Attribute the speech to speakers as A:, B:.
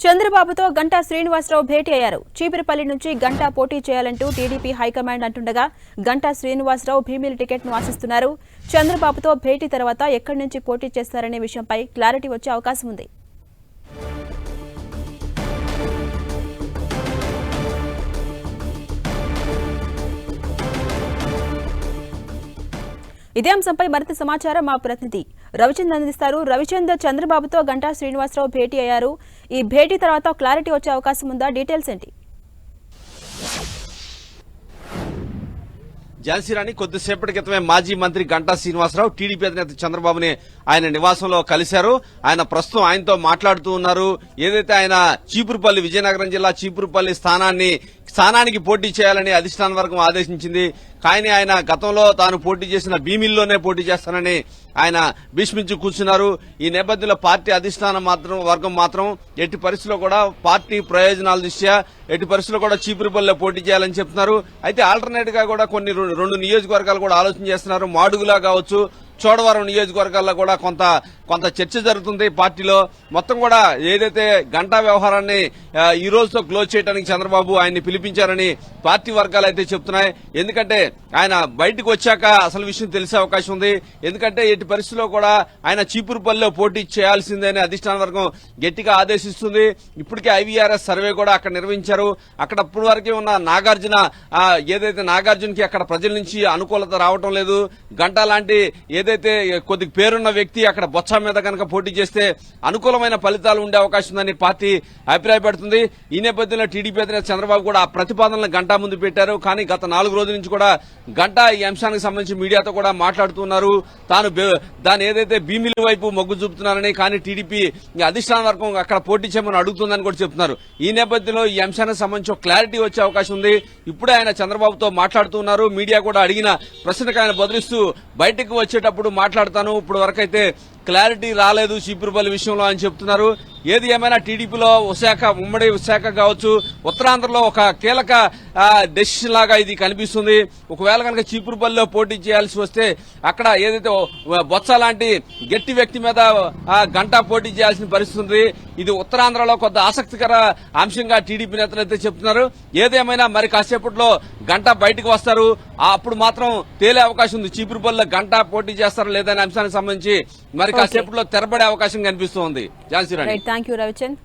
A: చంద్రబాబుతో గంటా శ్రీనివాసరావు భేటీ అయ్యారు. చీపురుపల్లి నుంచి గంటా పోటీ చేయాలంటూ టీడీపీ హైకమాండ్ అంటుండగా గంటా శ్రీనివాసరావు భీమిలి టికెట్ను ఆశిస్తున్నారు. చంద్రబాబుతో భేటీ తర్వాత ఎక్కడి నుంచి పోటీ చేస్తారనే విషయంపై క్లారిటీ వచ్చే అవకాశం ఉంది. ఇదే అంశంపై మరింత సమాచారం మా ప్రతినిధి రవిచంద్ర అందిస్తారు. రవిచంద్ర, చంద్రబాబుతో గంటా శ్రీనివాసరావు భేటీ అయ్యారు. ఈ భేటీ తర్వాత క్లారిటీ వచ్చే అవకాశం ఉందా? డీటెయిల్స్ ఏంటి?
B: ఝాన్సీరాణి, కొద్దిసేపటి క్రితమే మాజీ మంత్రి గంటా శ్రీనివాసరావు టీడీపీ అధినేత చంద్రబాబుని ఆయన నివాసంలో కలిశారు. ఆయన ప్రస్తుతం ఆయనతో మాట్లాడుతూ ఉన్నారు. ఏదైతే ఆయన చీపురుపల్లి, విజయనగరం జిల్లా చీపురుపల్లి స్థానానికి పోటీ చేయాలని అధిష్టాన వర్గం ఆదేశించింది. కానీ ఆయన గతంలో తాను పోటీ చేసిన భీమిల్లోనే పోటీ చేస్తానని ఆయన భీష్మించి కూర్చున్నారు. ఈ నేపథ్యంలో పార్టీ అధిష్టాన వర్గం మాత్రం ఎట్టి పరిస్థితుల్లో కూడా పార్టీ ప్రయోజనాల దృష్ట్యా ఎట్టి పరిస్థితుల్లో కూడా చీపురుపల్లిలో పోటీ చేయాలని చెప్తున్నారు. అయితే ఆల్టర్నేట్ గా కూడా కొన్ని రెండు నియోజకవర్గాలు కూడా ఆలోచన చేస్తున్నారు. మాడుగులా కావచ్చు, చోడవరం నియోజకవర్గాల్లో కూడా కొంత చర్చ జరుగుతుంది పార్టీలో. మొత్తం కూడా ఏదైతే గంటా వ్యవహారాన్ని ఈ రోజుతో క్లోజ్ చేయడానికి చంద్రబాబు ఆయన్ని పిలిపించారని పార్టీ వర్గాలు అయితే చెప్తున్నాయి. ఎందుకంటే ఆయన బయటకు వచ్చాక అసలు విషయం తెలిసే అవకాశం ఉంది. ఎందుకంటే ఎట్టి పరిస్థితుల్లో కూడా ఆయన చీపురుపల్లిలో పోటీ చేయాల్సిందని అధిష్టాన వర్గం గట్టిగా ఆదేశిస్తుంది. ఇప్పటికే ఐవీఆర్ఎస్ సర్వే కూడా అక్కడ నిర్వహించారు. అక్కడ అప్పటి వరకే ఉన్న నాగార్జునకి అక్కడ ప్రజల నుంచి అనుకూలత రావటం లేదు. గంటా లాంటి ఏదైతే కొద్దిగా పేరున్న వ్యక్తి అక్కడ బొత్స మీద కనుక పోటీ చేస్తే అనుకూలమైన ఫలితాలు ఉండే అవకాశం ఉందని పార్టీ అభిప్రాయపడుతుంది. ఈ నేపథ్యంలో టీడీపీ అధినేత చంద్రబాబు కూడా ఆ ప్రతిపాదనలను గంటా ముందు పెట్టారు. కానీ గత 4 రోజుల నుంచి కూడా గంటా ఈ అంశానికి సంబంధించి మీడియాతో కూడా మాట్లాడుతున్నారు. దాని ఏదైతే భీమిలి వైపు మొగ్గు చూపుతున్నారని, కానీ టీడీపీ అధిష్టాన వర్గం అక్కడ పోటీ చేయమని అడుగుతుందని కూడా చెప్తున్నారు. ఈ నేపథ్యంలో ఈ అంశానికి సంబంధించి క్లారిటీ వచ్చే అవకాశం ఉంది. ఇప్పుడే ఆయన చంద్రబాబుతో మాట్లాడుతున్నారు. మీడియా కూడా అడిగిన ప్రశ్నకు ఆయన బదులిస్తూ బయటకు వచ్చేటప్పుడు మాట్లాడతాను, ఇప్పుడు వరకైతే క్లారిటీ రాలేదు చీపురుపల్లి విషయంలో అని చెప్తున్నారు. ఏది ఏమైనా టీడీపీలో ఉమ్మడి విశాఖ కావచ్చు, ఉత్తరాంధ్రలో ఒక కీలక డెసిషన్ లాగా ఇది కనిపిస్తుంది. ఒకవేళ కనుక చీపురుపల్లిలో పోటీ చేయాల్సి వస్తే అక్కడ ఏదైతే బొత్స లాంటి గట్టి వ్యక్తి మీద గంటా పోటీ చేయాల్సిన పరిస్థితి ఉంది. ఇది ఉత్తరాంధ్రలో కొంత ఆసక్తికర అంశంగా టీడీపీ నేతలు అయితే చెప్తున్నారు. ఏదేమైనా మరి కాసేపట్లో గంటా బయటకు వస్తారు. అప్పుడు మాత్రం తేలే అవకాశం ఉంది. చీపురుపల్లిలో గంటా పోటీ చేస్తారా లేదనే అంశానికి సంబంధించి మరి కాసేపట్లో తెరబడే అవకాశం కనిపిస్తోంది. ఝాన్సీ రాణి.
A: Thank you Ravichand.